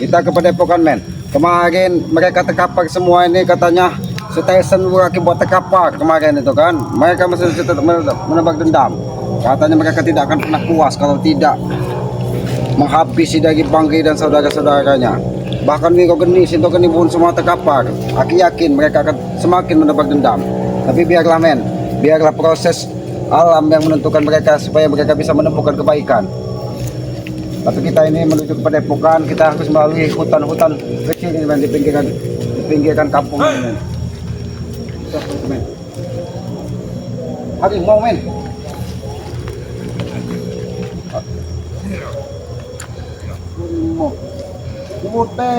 Kita ke Padepokan men. Kemarin mereka terkapar semua ini katanya Tyson lagi buat terkapar kemarin itu kan. Mereka masih tetap menebak dendam. Katanya mereka tidak akan pernah puas kalau tidak menghabisi dari Banggi dan saudara-saudaranya. Bahkan Wiro Geni, Sinto Geni pun semua terkapar. Aku yakin mereka akan semakin menebak dendam. Tapi biarlah men, biarlah proses alam yang menentukan mereka supaya mereka bisa menemukan kebaikan. Tapi kita ini menuju ke Padepokan, kita harus melalui hutan-hutan kecil ini men, di pinggiran kampung ini men. Harimau men. Harimau.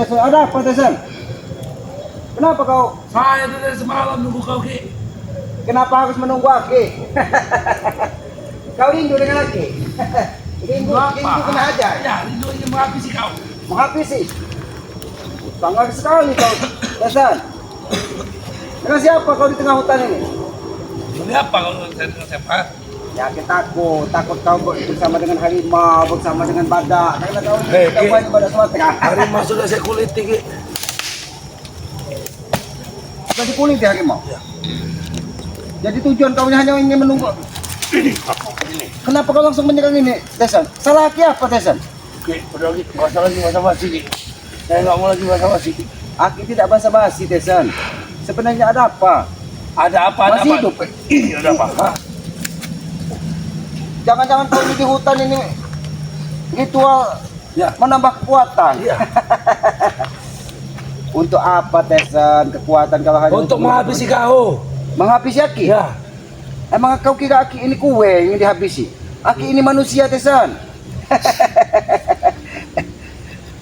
Ada apa Tyson? Kenapa kau? Saya dari semalam nunggu kau Ki. Kenapa harus menunggu Aki? Kau rindu dengan Aki? Rindu kena aja. Ya, rindu ingin menghabisi kau. Menghabisi? Sangat sekali kau, Tyson. Dengan siapa kau di tengah hutan ini? Ini apa kalau saya dengan siapa? Ya kita takut kau bersama dengan harimau, bersama dengan badak. Karena kau ini banyak badak Sumatera. Harimau sudah saya kuliti Ki. Sudah dikuliti harimau? Ya. Jadi tujuan kau hanya ingin menunggu. Ini. Kenapa kau langsung menyerang ini, Tyson? Salah Aki apa, Tyson? Oke, udah lagi masalah lagi basa-basi Ki. Saya nggak mau lagi basa-basi Ki. Aki tidak basa-basi, Tyson. Sebenarnya ada apa? Ada apa? Ada Masih apa? hidup? Ini ada apa? Hah? Jangan-jangan kau ini di hutan ini ritual Ya. menambah kekuatan. Iya. Untuk apa, Tyson? Kekuatan kalau hanya Untuk menghabisi kau. menghabisi Aki? Ya. Emang kau kira Aki ini kue yang dihabisi? Aki ini manusia, Tyson.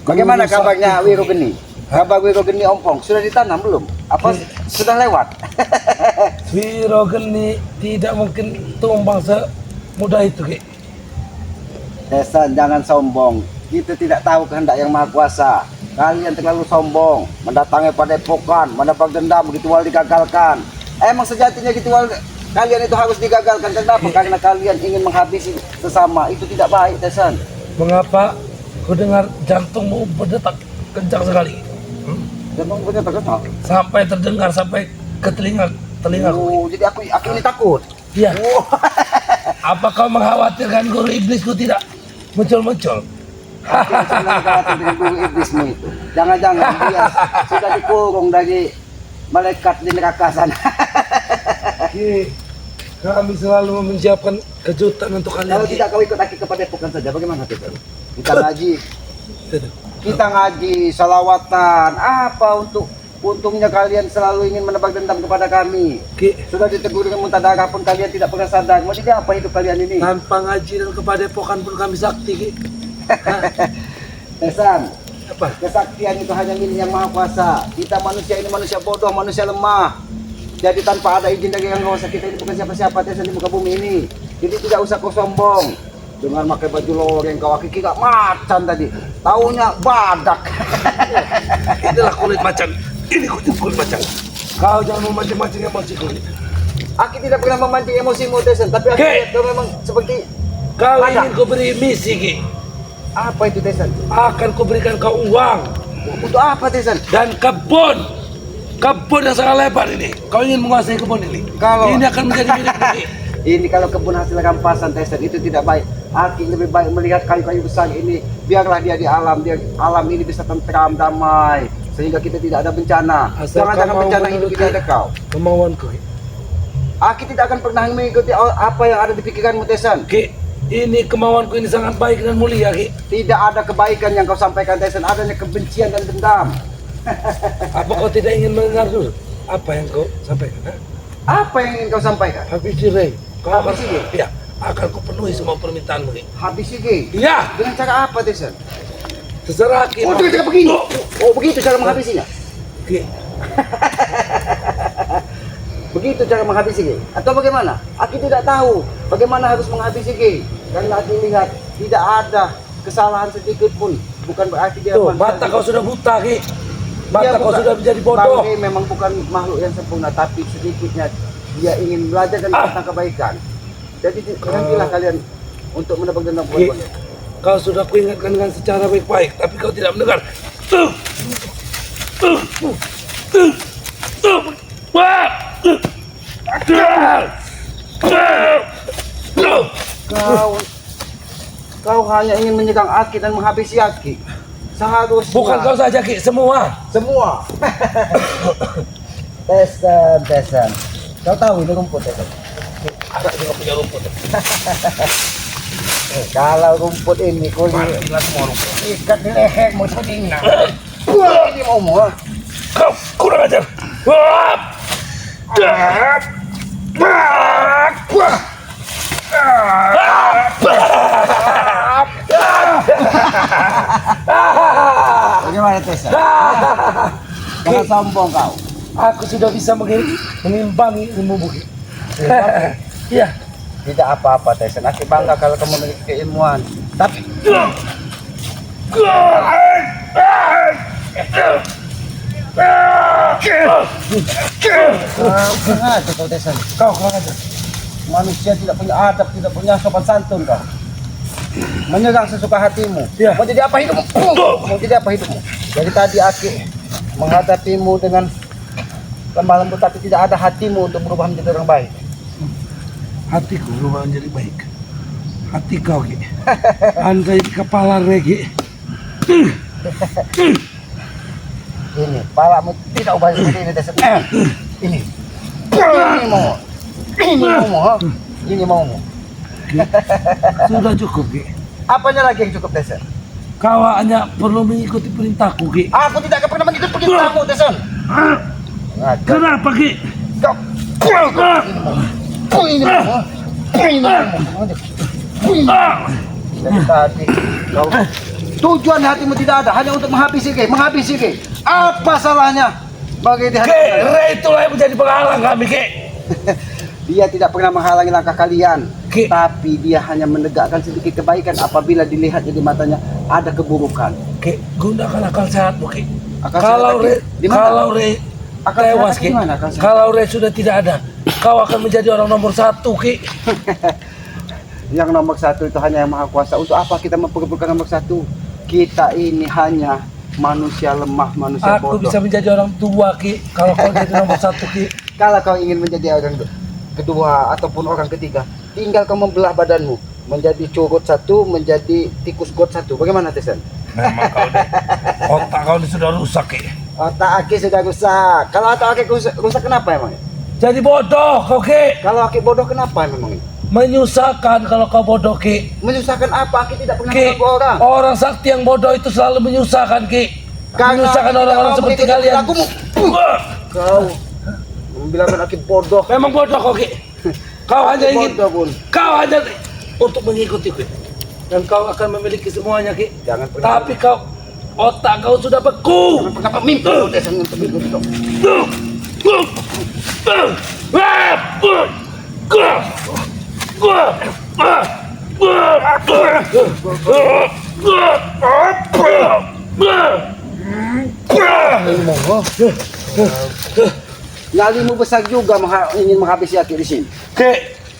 Bagaimana kabarnya Wiro Geni? Kabar Wiro Geni ompong sudah ditanam belum? Apa sudah lewat? Wiro Geni tidak mungkin tumbang semudah itu Ki. Tyson, jangan sombong. Kita tidak tahu kehendak yang maha kuasa. Kalian terlalu sombong, mendatangi Padepokan, menebak dendam, ritual digagalkan. Emang sejatinya ritual kalian itu harus digagalkan. Kenapa? Karena kalian ingin menghabisi sesama. Itu tidak baik, Tyson. Mengapa ku dengar jantungmu berdetak kencang sekali? Jangan punya terkenal. Sampai terdengar sampai ke telingaku. Oh, jadi aku ini takut. Iya. Oh. Apa kau mengkhawatirkan guru iblisku tidak muncul-muncul? Aku senang khawatir dengan guru iblismu itu. Jangan-jangan dia sudah dikurung dari malaikat di neraka sana. Ki, kami selalu menyiapkan kejutan untuk kalian. Kalau Ki. tidak kau ikut Aki ke Padepokan saja, bagaimana kita? Kita ngaji, kita ngaji, salawatan. Apa untungnya kalian selalu ingin menebak dendam kepada kami? Ki, Sudah ditegur dengan muntah darah pun kalian tidak pernah sadar. Mau jadi apa hidup kalian ini? tanpa ngaji dan kepadepokan pun kami sakti Ki. Tyson, Apa? kesaktian itu hanya milik yang maha kuasa. Kita manusia ini manusia bodoh, manusia lemah. Jadi tanpa ada izin dari yang kuasa, kita ini bukan siapa-siapa, Tyson, di muka bumi ini. Jadi tidak usah kau sombong dengan pakai baju loreng. Kau Aki gak macan tadi, taunya badak. Inilah kulit macan. Ini kulit macan. Kau jangan memancing-mancing emosi kulit. Aki tidak pernah memancing emosimu, Tyson, tapi Aki Oke. lihat kau memang seperti Kau badak. ingin ku beri misi Ki. Apa itu, Tyson? Akan kuberikan kau uang Untuk apa, Tyson? dan kebun. Kebun yang sangat lebar ini. Kau ingin menguasai kebun ini. Kalau- Ini akan menjadi milikmu Ki. Ini kalau kebun hasil rampasan, Tyson, itu tidak baik. Aki lebih baik melihat kayu-kayu besar ini. Biarlah dia di alam, alam ini bisa tentram, damai, sehingga kita tidak ada bencana. Asal Jangan-jangan kau mau bencana hidup menuruti tidak ada kau. Kemauanku Ki. Aki tidak akan pernah mengikuti apa yang ada di pikiranmu, Tyson. Ki, ini kemauanku ini sangat baik dan mulia Ki. Tidak ada kebaikan yang kau sampaikan, Tyson. Adanya kebencian dan dendam. Apa kau tidak ingin mendengar dulu apa yang kau sampaikan? Ha? Apa yang ingin kau sampaikan? Habis Rey, kau akan Habisi, Ki? ya, akan kupenuhi semua permintaanmu Ki. Habis ini. Iya, Dengan cara apa, Tyson? terserah Ki. Oh, dengan cara begini. Oh, begitu cara menghabisinya. Ki, Begitu cara menghabisi Ki? Atau bagaimana? Aki tidak tahu bagaimana harus menghabisi Ki. Karena Aki lihat tidak ada kesalahan sedikit pun. Bukan berarti dia tuh, manusia. mata kau sudah buta Ki. Mata Dia kau bukan- sudah menjadi Bang bodoh. Ki memang bukan makhluk yang sempurna, tapi sedikitnya dia ingin belajar dan tentang kebaikan. Jadi berhentilah kalian untuk menebak dendam Ki, kepada. kau sudah kuingatkan dengan secara baik-baik, tapi kau tidak mendengar. Kau hanya ingin menyegang Aki dan menghabisi Aki. Seharusnya. Bukan kau saja Ki, semua. Semua. Tesan. Kau tahu itu rumput Tesan? Ada juga punya rumput. Kalau rumput ini kau Matilah semua rumput. ikat di lehermu sedingna. Ini mau. Kau kurang ajar. Bagaimana Tesan? Jangan sombong kau. Aku sudah bisa mengimbangi ilmu bukit. Iya. Tidak apa-apa Tesan. Aki bangga kalau kamu memiliki keilmuan. Tapi sengaja kau Tesan. Kau kurang ajar. Manusia tidak punya adab, tidak punya sopan santun kau. Menyerang sesuka hatimu. Ya. Mau jadi apa hidupmu? Mau jadi apa hidupmu? Jadi tadi Aki menghadapimu dengan lemah lembut, tapi tidak ada hatimu untuk berubah menjadi orang baik. Hatiku berubah menjadi baik. Hati kau Ki. Andai di kepala Regi. Ini, palamu tidak ubah seperti ini Tesan. Ini. Ini mau. Sudah cukup Ki. Apanya lagi yang cukup Tesan? Kau hanya perlu mengikuti perintahku Ki. Aku tidak akan pernah mengikuti perintahmu Tesan. Kenapa Ki? Dari tadi kau tujuan hatimu tidak ada, hanya untuk menghabisi Ki. Apa salahnya bagi di hati? Re itulah yang menjadi penghalang kami Ki. Dia tidak pernah menghalangi langkah kalian, Ki. tapi dia hanya menegakkan sedikit kebaikan apabila dilihatnya di matanya ada keburukan. Ki, gunakan akal sehatmu Ki. Akal Kalau sehat, Re, di mana? kalau Re Akal tewas sehat Ki. gimana akal sehat? Kalau Re sudah tidak ada, kau akan menjadi orang nomor 1 Ki. Yang nomor satu itu hanya yang maha kuasa. Untuk apa kita memperebutkan nomor satu? Kita ini hanya manusia lemah, manusia Aku bodoh. bisa menjadi orang tua Ki. Kalau kau jadi nomor 1 Ki. Kalau kau ingin menjadi orang kedua ataupun orang ketiga, tinggal kau membelah badanmu menjadi curut satu, menjadi tikus got satu. Bagaimana Tesan? Memang kau deh. Otak kau ini sudah rusak Ki. Otak Aki sudah rusak. Kalau otak Aki rusak kenapa emang? Jadi bodoh kau Ki. Kalau Aki bodoh kenapa memang? Menyusahkan kalau kau bodoh Ki. Menyusahkan apa? Aki tidak pernah Ki, mengganggu orang. orang sakti yang bodoh itu selalu menyusahkan Ki. Karena Menyusahkan Aki orang-orang tidak seperti mau kalian. mengikuti Kau membilangkan Aki bodoh. Memang bodoh kau Ki. Kau hanya Aki ingin, bodoh pun. kau hanya untuk mengikuti Ki. Dan kau akan memiliki semuanya Ki. Jangan pernah. Tapi kau, otak kau sudah beku. Jangan pernah mimpi kau Tesan untuk mengikuti. Nyalimu besar juga ingin menghabisi Aki di sini. Ki,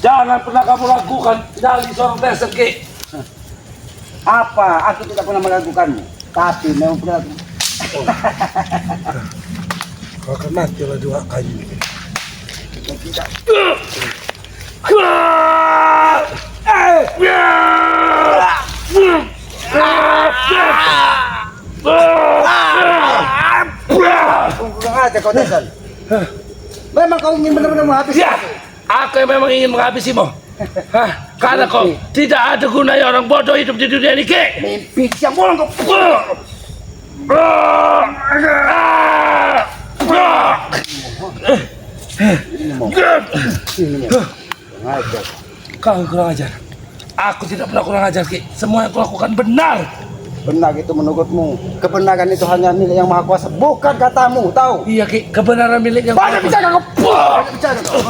jangan pernah kamu lakukan dari seorang Tesan Ki. Apa? Aku tidak pernah meragukanmu. Tapi memang pernah. Kau akan mati oleh 2 kali. Tidak. Kurang aja kau Tesan. Memang kau ingin benar-benar menghabisi Ya, aku yang memang ingin menghabisimu. Hah, karena kau tidak ada gunanya orang bodoh hidup di dunia ini, Ki. mimpi siang bolong kau. Kurang aja. Kau kurang ajar. Aku tidak pernah kurang ajar, Ki. Semua yang kulakukan benar. Benar itu menurutmu. Kebenaran itu hanya milik yang maha kuasa, bukan katamu, tahu? Iya, Ki. Kebenaran milik yang Banyak bicara kau. Banyak bicara kau.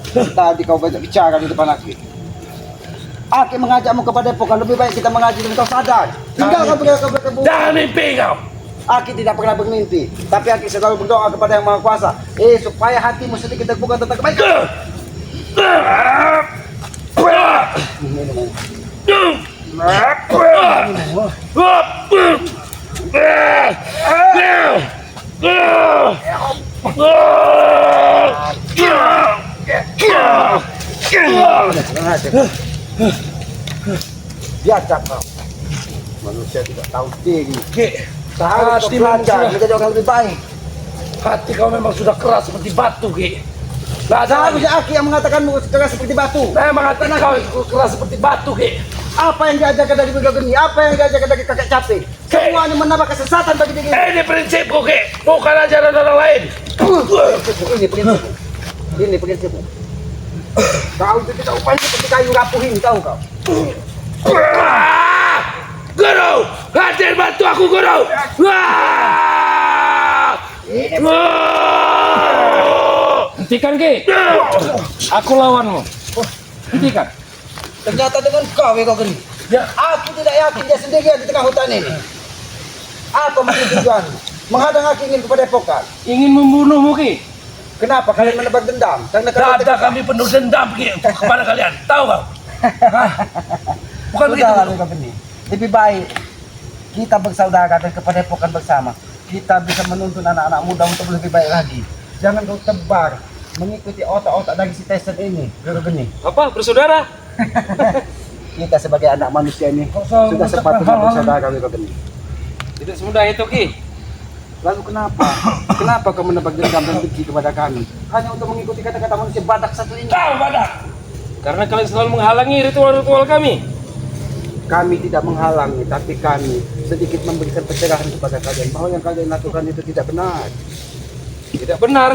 Tadi kau banyak bicara di depan Aki. Aki mengajakmu kepada Depok, lebih baik kita mengaji dan kau sadar. Tinggalkan berkebu. Jangan mimpi kau. Aki tidak pernah bermimpi, tapi Aki selalu berdoa kepada yang maha kuasa. Supaya hatimu sedikit terbuka tentang kebaikan. Biasa kau. Manusia tidak tahu diri. Ki, Harus hati belajar memang menjadi orang lebih baik. hati kau memang sudah keras seperti batu, Ki. Nggak ada lagi. Seharusnya Aki yang mengatakanmu keras seperti batu. Memang hati kau keras seperti batu, Ki. Apa yang diajarkan dari Buddha Geni? Apa yang diajarkan dari kakek capek? Semuanya menambah kesesatan bagi diri. Ini prinsipku, Ki. Bukan ajaran orang lain. Ini prinsipmu. Ini prinsipmu. Kau itu tidak upaya seperti kayu rapuh ini, tahu kau? Guru, hadir bantu aku, Guru. Hentikan, Ki. Aku lawanmu. Hentikan. Ternyata dengan kau, Kau Geni. Ya. Aku tidak yakin dia sendirian di tengah hutan ini. Apa maksud tujuan? Menghadang Aki ingin kepada epokan. Ingin membunuhmu, Ki. Kenapa kalian menebar dendam? Karena Dada kami penuh dendam, Ki, kepada kalian. Tahu kau? Hah? Bukan begitu, Sudahlah, Guru. Kau Geni. Lebih baik kita bersaudara dan kepada epokan bersama. Kita bisa menuntun anak-anak muda untuk lebih baik lagi. Jangan kau tebar mengikuti otak-otak dari si Tyson ini, Kau Geni. Apa bersaudara? Kita sebagai anak manusia ini Kok selalu sudah mengucapkan sepatutnya hal-hal bersaudara, Kau Geni. Tidak semudah itu, Ki. Lalu kenapa? Kenapa kau menebak dendam dan benci kepada kami? Hanya untuk mengikuti kata-kata manusia badak satu ini. Kau, Badak. Karena kalian selalu menghalangi ritual-ritual kami. Kami tidak menghalangi, tapi kami sedikit memberikan pencerahan kepada kalian bahwa yang kalian lakukan itu tidak benar. Tidak benar.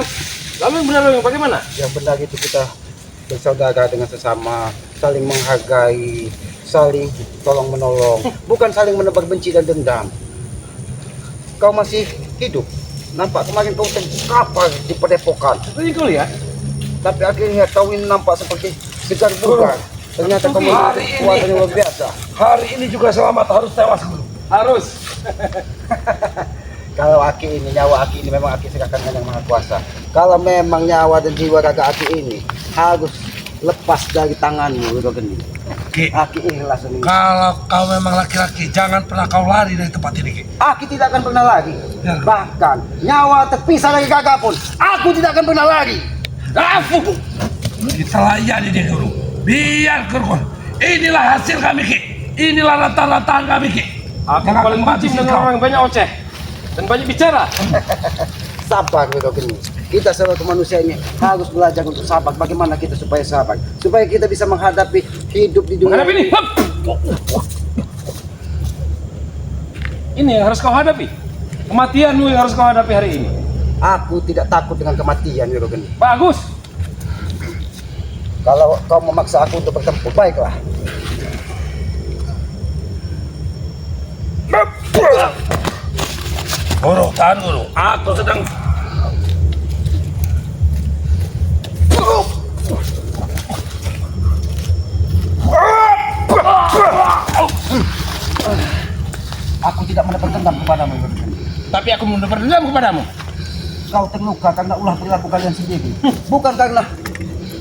Lalu yang benar yang bagaimana? Yang benar itu kita bersaudara dengan sesama, saling menghargai, saling tolong menolong, bukan saling menebar benci dan dendam. Kau masih hidup. Nampak kemarin kau terkapar di padepokan, Tadi kau lihat. tapi akhirnya kau ini nampak seperti segar bugar. Ternyata kau Hari memiliki ini. kekuatan yang luar biasa. Hari ini juga selamat harus tewas, Guru. Harus. Kalau Aki ini, nyawa Aki ini memang Aki serahkan dengan Yang Maha Kuasa. Kalau memang nyawa dan jiwa raga Aki ini harus lepas dari tanganmu, Kau Geni. Ki, Aki ikhlas ini. kalau kau memang laki-laki, jangan pernah kau lari dari tempat ini, Ki. Aki tidak akan pernah lari. Ya. Bahkan nyawa terpisah dari kakak pun, aku tidak akan pernah lari. Aku kita layani dia, Guru. Biar, Guru. Inilah hasil kami, Ki. Inilah latar-latar kami, Ki. Aku Jangan paling benci menghabisi dengan kau. orang banyak oceh dan banyak bicara. Sabar, Kau Geni. Kita sebagai manusia ini harus belajar untuk sabar. Bagaimana kita supaya sabar? Supaya kita bisa menghadapi hidup di dunia Menghadapi ini. Hup. Ini yang harus kau hadapi. Kematianmu yang harus kau hadapi hari ini. Aku tidak takut dengan kematian, Kau Geni. Bagus. Kalau kau memaksa aku untuk bertempur, baiklah. Guru, tahan, Guru. Aku sedang Aku tidak menebar dendam kepadamu, Kau Geni. Tapi aku mendapat dendam kepadamu. Kau terluka karena ulah perilaku kalian sendiri. Bukan karena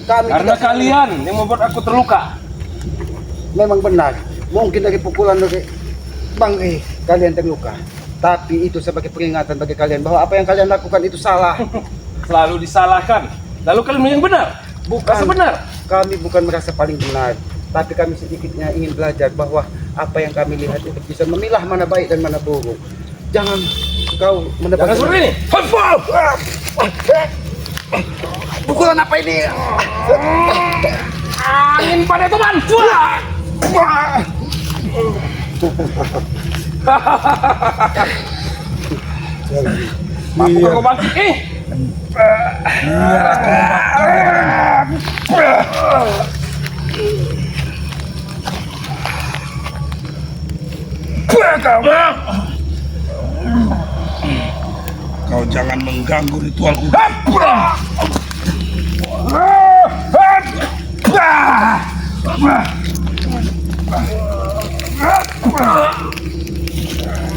kami Karena tidak kalian yang membuat aku terluka. memang benar. Mungkin dari pukulan dari Bang kalian terluka. Tapi itu sebagai peringatan bagi kalian bahwa apa yang kalian lakukan itu salah. Selalu disalahkan. Lalu kalian yang benar. Rasa benar. Kami bukan merasa paling benar, tapi kami sedikitnya ingin belajar bahwa apa yang kami lihat itu bisa memilah mana baik dan mana buruk. Jangan kau mendapat Jangan seperti ini. pukulan apa ini? Angin pada teman. Mampu kau bangkit. biar aku Kau jangan mengganggu ritualku.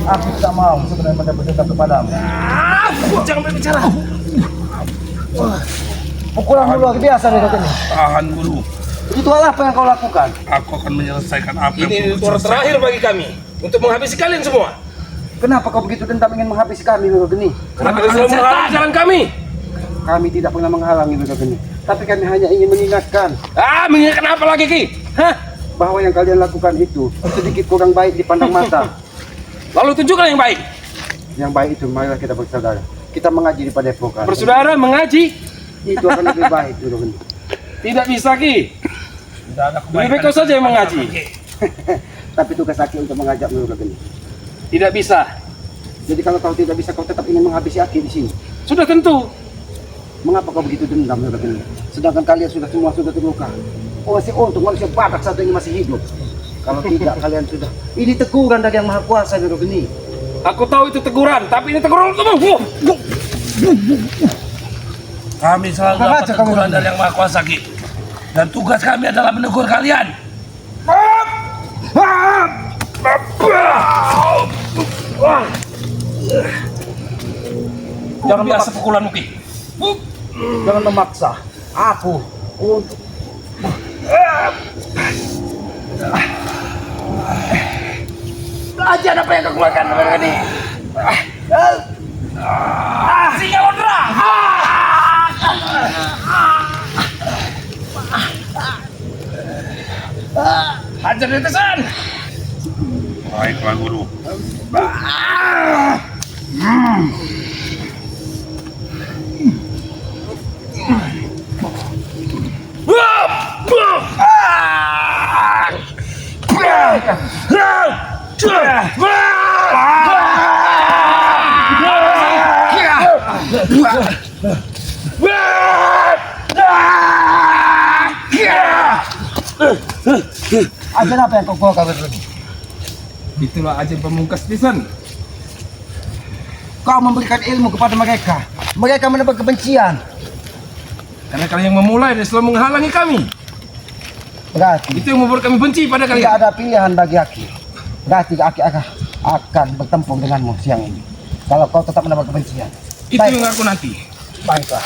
Aku tidak mau sebenarnya mendapat dendam kepadamu. Jangan berbicara. Pukulan luar biasa nih ini. Tahan, Guru. Ritual apa yang kau lakukan? Aku akan menyelesaikan apa yang Ini perlu ritual selesai. terakhir bagi kami untuk menghabisi kalian semua. Kenapa kau begitu dendam ingin menghabisi kami, Wiro Geni? Kenapa kau selalu menghalangi jalan kami? Kami tidak pernah menghalangi, Wiro Geni. Tapi kami hanya ingin mengingatkan Mengingatkan apa lagi, Ki? Hah? bahwa yang kalian lakukan itu sedikit kurang baik dipandang mata. Lalu tunjukkan yang baik. Yang baik itu, marilah kita bersaudara. Kita mengaji di Padepokan. Bersaudara mengaji. Itu akan lebih baik, Wiro Geni. Tidak bisa, Ki. Tidak ada Lebih baik kau saja yang mengaji. Tapi tugas Aki untuk mengajak Wiro Geni. Tidak bisa. Jadi kalau kau tidak bisa, kau tetap ingin menghabisi Aki di sini. Sudah tentu. Mengapa kau begitu dendam, Wiro Geni? Sedangkan kalian semua sudah terluka. Oh, masih untung manusia badak satu ini masih hidup. Kalau tidak, kalian sudah. Ini teguran dari Yang Maha Kuasa, Wiro Geni. Aku tahu itu teguran, tapi ini teguran untukmu. Kami selalu Apa dapat aja kamu teguran bilang? dari Yang Maha Kuasa, Ki. Dan tugas kami adalah menegur kalian. Jangan biasa pukulanmu, Ki. Jangan memaksa aku untuk Ajar apa yang kau keluarkan, Wiro Geni? Singa Lodra! Hajar di tesan! Baiklah, Guru. ajar apa yang kau keluarkan, Wiro Geni? Itulah aja pemungkas pisan. Kau memberikan ilmu kepada mereka. Mereka menebar kebencian. Karena kalian yang memulai dan selalu menghalangi kami. Berarti Itu yang membuat kami benci pada tidak kalian. ada pilihan bagi Aki. Berarti Aki akan bertempur denganmu siang ini. Kalau kau tetap menebar kebencian. Itu Baik. yang aku nanti. Baiklah.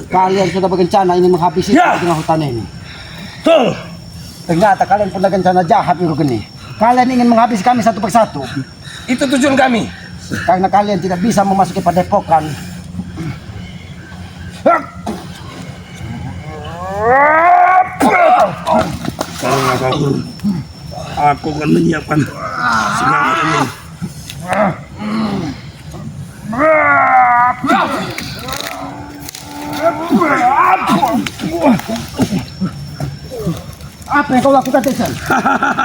Kalian sudah berencana ingin menghabisi di tengah hutan ini. Ternyata kalian punya rencana jahat, Wiro Geni. Kalian ingin menghabisi kami satu persatu. Itu tujuan kami. Karena kalian tidak bisa memasuki Padepokan. Aku akan menyiapkan semangat ini. Apa yang kau lakukan, Tesan?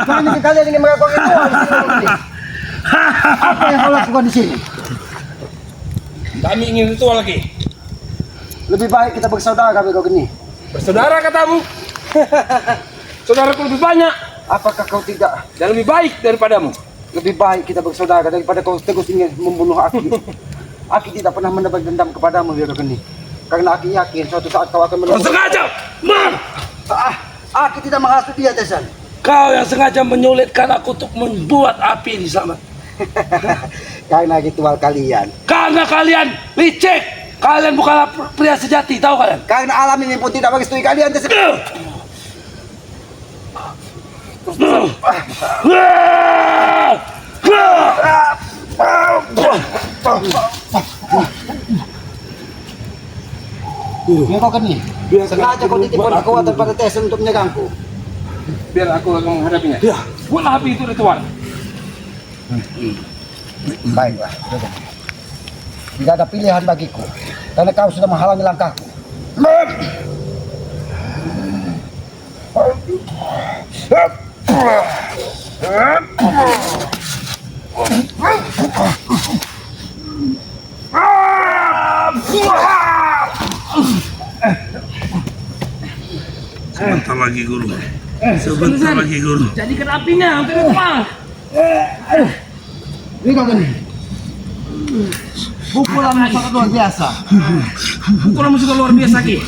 Karena kalian ingin melakukan ritual di sini, Wiro Geni. Apa yang kau lakukan di sini? Kami ingin ritual lagi. Lebih baik kita bersaudara, Wiro Geni. Bersaudara katamu. Saudaraku lebih banyak Apakah kau tidak dan lebih baik daripadamu. lebih baik kita bersaudara daripada kau terus ingin membunuh Aki? Aki tidak pernah menebar dendam kepadamu, Wiro Geni. Karena Aki yakin suatu saat kau akan Kau menemukan. sengaja, Aki tidak menghasut dia, Tesan. kau yang sengaja menyulitkan aku untuk membuat api di sana. Karena ritual kalian. Karena kalian licik, kalian bukanlah pria sejati, tahu kalian? Karena alam ini pun tidak merestui kalian, Tesan. Wiro Geni, sengaja kau titipkan kekuatan pada Tesan untuk menyerangku. Biar aku akan menghadapinya. Ya. Buatlah api itu ritual. Baiklah, Wiro Geni. Tidak ada pilihan bagiku. Karena kau sudah menghalangi langkahku. Sebentar lagi, Guru. Sebentar lagi, Guru. Jadikan apinya untuk ritual. Wiro Geni, Pukulanmu sangat luar biasa. Pukulanmu juga luar biasa Ki.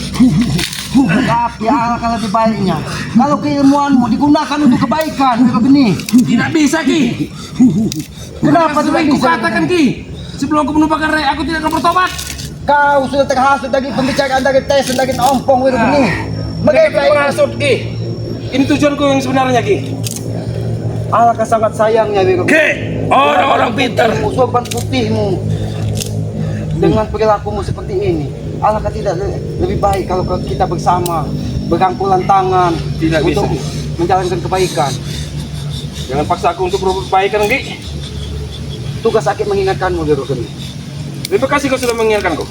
Tapi alangkah lebih baiknya kalau keilmuanmu digunakan untuk kebaikan, Wiro Geni. Tidak bisa Ki. Kenapa tidak bisa? Katakan Ki, sebelum aku menumpahkan rai aku tidak akan bertobat. Kau sudah terhasut dari pembicaraan dari Tyson dari Ompong, Wiro Geni. Mereka menghasut Ki. Ini tujuanku yang sebenarnya Ki. Alangkah sangat sayangnya, Wiro Geni. Ki, orang-orang pintar. Sorban putihmu dengan perilakumu seperti ini, alangkah tidak lebih baik kalau kita bersama berangkulan tangan Tidak untuk bisa. menjalankan kebaikan. Jangan paksa aku untuk berbuat kebaikan Ki. Tugas Akib mengingatkanmu, Wiro Geni. Terima kasih kau sudah mengingatkanku.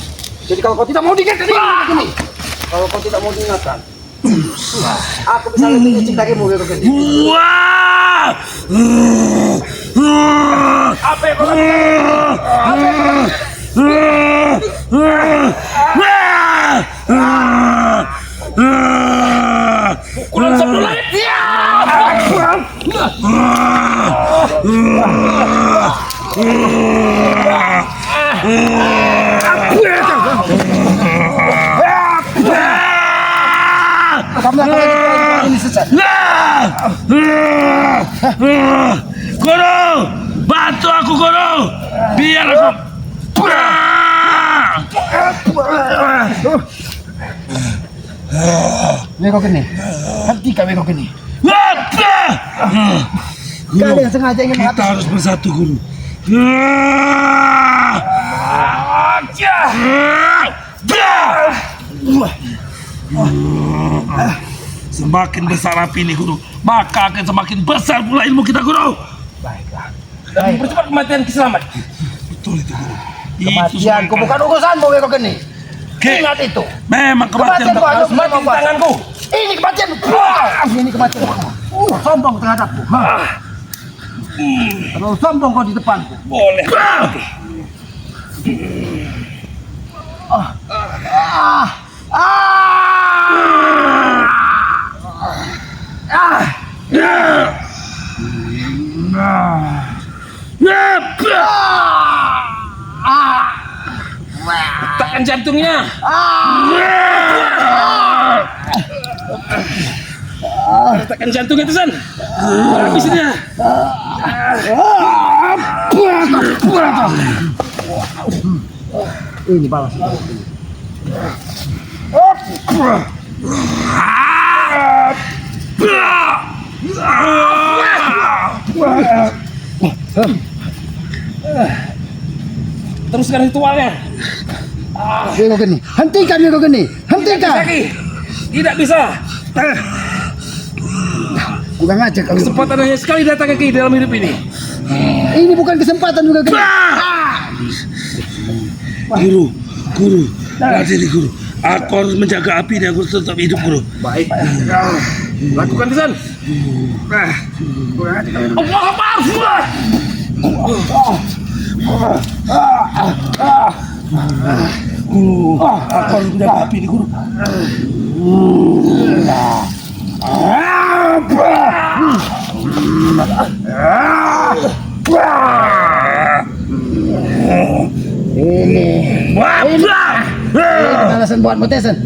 Jadi kalau kau tidak mau diingatkan, Wiro Geni. Kalau kau tidak mau diingatkan, aku bisa lebih licik darimu, Wiro Geni. Wah! Apa yang kau lakukan? Pukulan sabdu langit. Kamu akan lagi ini sesat. Guru, bantu aku Guru, biar aku. Wiro Geni, hentikan Wiro Geni. Kalian sengaja ingin Kita mengatur. harus bersatu Guru. Semakin besar api ini Guru, maka akan semakin besar pula ilmu kita Guru. Dan mempercepat kematian Kiselamat. Betul itu Guru. Kematianku bukan urusanmu, Wiro Geni. Ki, Ingat itu. memang kematian Kematianku harus Mati di tanganku. Ini kematian. Ini kematian. Sombong terhadapku. Terlalu sombong kau di depanku. Boleh. Tekan jantungnya. Tekan jantungnya Tusan. Habis dia. Ini balas. Teruskan ritualnya. Wiro Geni, hentikan Wiro Geni, hentikan. Lagi. Tidak bisa. Kurang ajar kau. Kesempatan hanya sekali datang ke dalam hidup ini. Ini bukan kesempatan Wiro Geni. Guru, Radili Guru. Aku harus menjaga api dan aku tetap hidup Guru. Baik. Lakukan Tusan. Allah Akbar. Aku harus menjaga api ini Guru. Ini balasan buatmu, Tyson.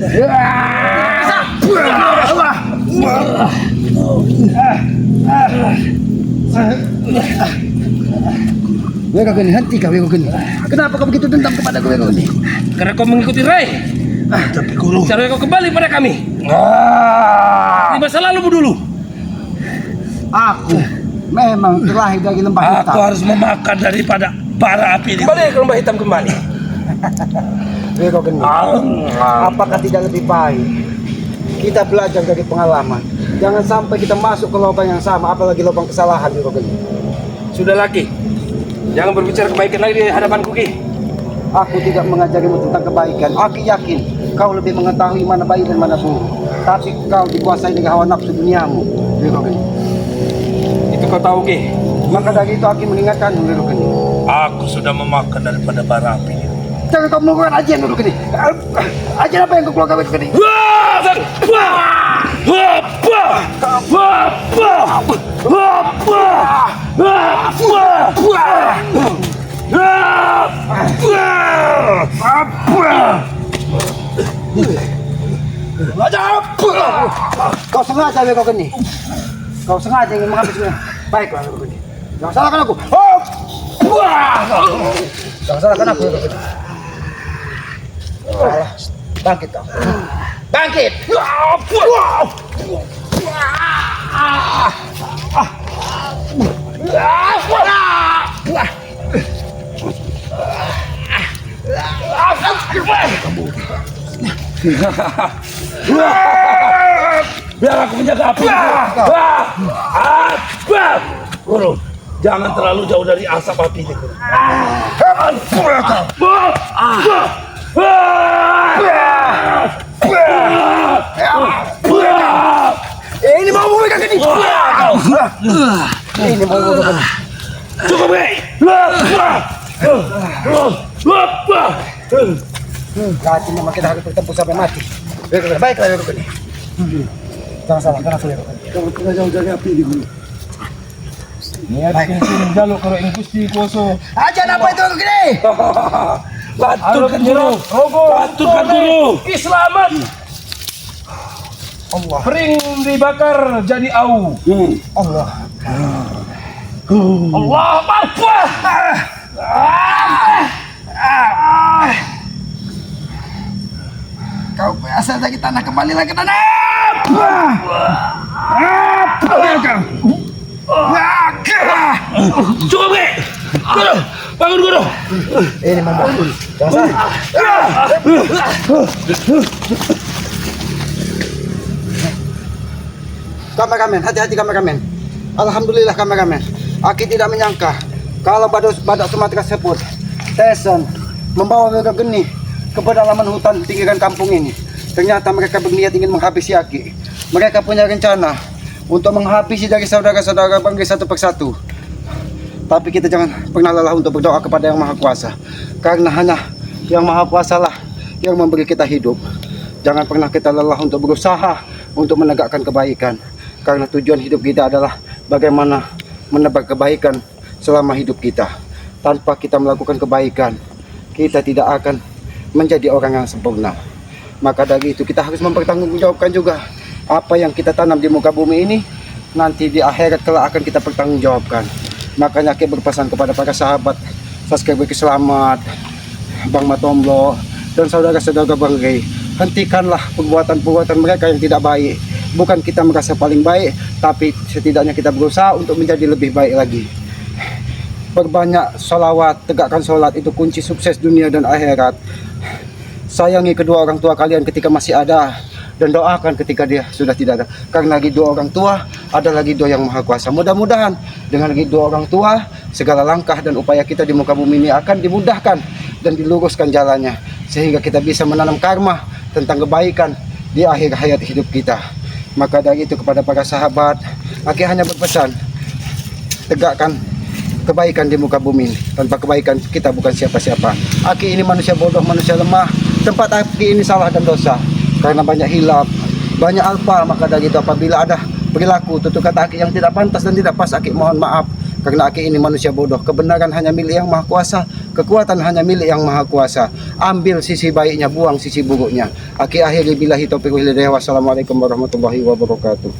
Wiro Geni, hentikan Wiro Geni. Kenapa kau begitu dendam kepada Wiro Geni? Karena kau mengikuti Rai. Tapi Guru. Caranya kau kembali pada kami. Di masa lalu dulu. Aku memang terlahir dari lembah Aku hitam. harus memakan daripada bara api ini. Kembali ke lembah hitam kembali. Wiro Geni, apakah tidak lebih baik kita belajar dari pengalaman? Jangan sampai kita masuk ke lubang yang sama, apalagi lubang kesalahan, Wiro Geni. Sudah lagi. Jangan berbicara kebaikan lagi di hadapanku Ki. Aku tidak mengajarimu tentang kebaikan. Aku yakin kau lebih mengetahui mana baik dan mana buruk. Tapi kau dikuasai dengan hawa nafsu duniamu, Wiro Geni. Itu kau tahu Ki. Maka dari itu aku mengingatkanmu, Wiro Geni. Aku sudah memakan daripada bara api ini. Jangan kau melakukan ajian, Wiro Geni. Ajian apa yang kau keluarkan, Wiro Geni? Kau sengaja ya kau gini. Kau sengaja ingin menghabisnya. Baiklah kau gini. Jangan salahkan aku. Jangan salahkan aku. Alah, bangkit kau. Bangkit. Biar aku menjaga api. Guru, jangan terlalu jauh dari asap api ini, Guru. Ini mau memegang ini. Ini mau memegang. Cukup, Hatinya makin harus bertempur sampai mati. Baiklah ya ini. Jangan salahkan aku ya. Jangan pernah jauh dari api ini. Niat sing jaluk karo ing Gusti kuasa. Ajan apa itu aku gini? Baturkan Guru. Baturkan Guru. Islamat. Allah. Pring dibakar jadi au. Allah. Allah Akbar. Kau berasal dari tanah, kembali lagi ke tanah. Cukup, Guru. Bangun, Guru. Ini mama. Jangan Kameramen, hati-hati kameramen. Alhamdulillah kameramen. Aki tidak menyangka kalau badak Sumatera tersebut Tyson membawa mereka geni ke pedalaman hutan pinggiran kampung ini. Ternyata mereka berniat ingin menghabisi Aki. Mereka punya rencana untuk menghabisi dari saudara-saudara bangga satu persatu. Tapi kita jangan pernah lelah untuk berdoa kepada Yang Maha Kuasa, karena hanya Yang Maha Kuasa lah yang memberi kita hidup. Jangan pernah kita lelah untuk berusaha untuk menegakkan kebaikan, karena tujuan hidup kita adalah bagaimana menebar kebaikan selama hidup kita. Tanpa kita melakukan kebaikan, kita tidak akan menjadi orang yang sempurna. Maka dari itu kita harus mempertanggungjawabkan juga apa yang kita tanam di muka bumi ini, nanti di akhirat kelak akan kita pertanggungjawabkan. Makanya kita berpesan kepada para sahabat, subscriber Selamat, Bang Matomblo, dan saudara-saudara Bang Rey, hentikanlah perbuatan-perbuatan mereka yang tidak baik. Bukan kita merasa paling baik, tapi setidaknya kita berusaha untuk menjadi lebih baik lagi. Perbanyak sholawat, tegakkan sholat, itu kunci sukses dunia dan akhirat. Sayangi kedua orang tua kalian ketika masih ada, dan doakan ketika dia sudah tidak ada. Karena ridho orang tua adalah ridho Yang Maha Kuasa. Mudah-mudahan dengan ridho orang tua, segala langkah dan upaya kita di muka bumi ini akan dimudahkan dan diluruskan jalannya, sehingga kita bisa menanam karma tentang kebaikan di akhir hayat hidup kita. Maka dari itu kepada para sahabat, Aki hanya berpesan, tegakkan kebaikan di muka bumi. Tanpa kebaikan kita bukan siapa-siapa. Aki ini manusia bodoh, manusia lemah. Tempat Aki ini salah dan dosa, karena banyak hilaf, banyak alfa. Maka dari itu apabila ada perilaku tutur kata Aki yang tidak pantas dan tidak pas, Aki mohon maaf, karena Aki ini manusia bodoh. Kebenaran hanya milik Yang Maha Kuasa, kekuatan hanya milik Yang Maha Kuasa. Ambil sisi baiknya, buang sisi buruknya. Aki akhiri billahi taufiq wal hidayah. Wassalamualaikum warahmatullahi wabarakatuh.